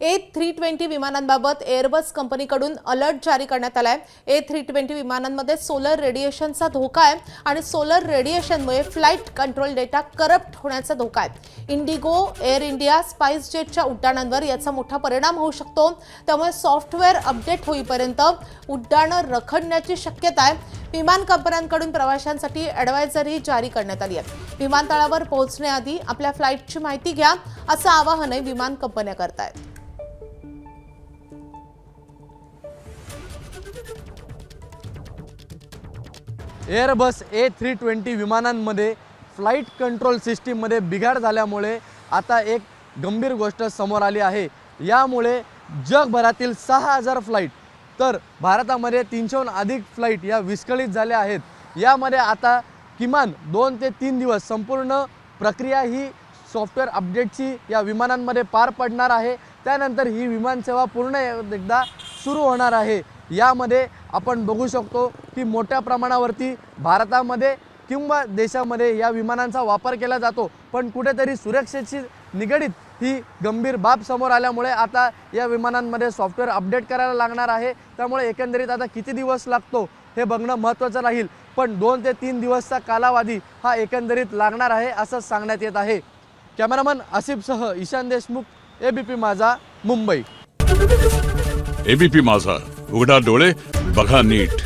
A320 विमानांबाबत Airbus कंपनीकडून alert जारी करण्यात आलाय। A320 विमानांमध्ये सोलर रेडिएशनचा धोका आहे आणि सोलर रेडिएशनमुळे फ्लाइट कंट्रोल डेटा करप्ट होण्याचा धोका आहे। इंडिगो, एअर इंडिया, स्पाइस जेटच्या उड्डाणांवर याचा मोठा परिणाम होऊ शकतो। त्यामुळे सॉफ्टवेअर अपडेट होईपर्यंत उड्डाणं रखडण्याची शक्यता आहे। विमान कंपन्यांकडून प्रवाशांसाठी ॲडव्हायझरी जारी करण्यात आली आहे। विमानतळावर पोहोचण्याआधी आपल्या फ्लाइटची माहिती घ्या असं आवाहनही विमान कंपन्या करतायत। एअरबस A320 विमानांमध्ये फ्लाइट कंट्रोल सिस्टीममध्ये बिघाड झाल्यामुळे आता एक गंभीर गोष्ट समोर आली आहे। यामुळे जगभरातील 6000 फ्लाइट तर भारतामध्ये 300हून अधिक फ्लाइट या विस्कळीत झाल्या आहेत। यामध्ये आता किमान 2 ते 3 दिवस संपूर्ण प्रक्रिया ही सॉफ्टवेअर अपडेटची या विमानांमध्ये पार पडणार आहे। त्यानंतर ही विमानसेवा पुन्हा एकदा सुरू होणार आहे। यामध्ये आपण बघू शकतो की मोठ्या प्रमाणावरती भारतामध्ये किंवा देशामध्ये या विमानांचा वापर केला जातो, पण कुठेतरी सुरक्षेशी निगडीत ही गंभीर बाब समोर आल्यामुळे आता या विमानांमध्ये सॉफ्टवेअर अपडेट करायला लागणार आहे। त्यामुळे एकंदरीत आता किती दिवस लागतो हे बघणं महत्त्वाचं राहील, पण 2 ते 3 दिवसचा कालावधी हा एकंदरीत लागणार आहे असं सांगण्यात येत आहे। कॅमेरामन आसिफसह ईशान देशमुख, ABP माझा, मुंबई। ABP माझा, उघडा डोळे बघा नीट।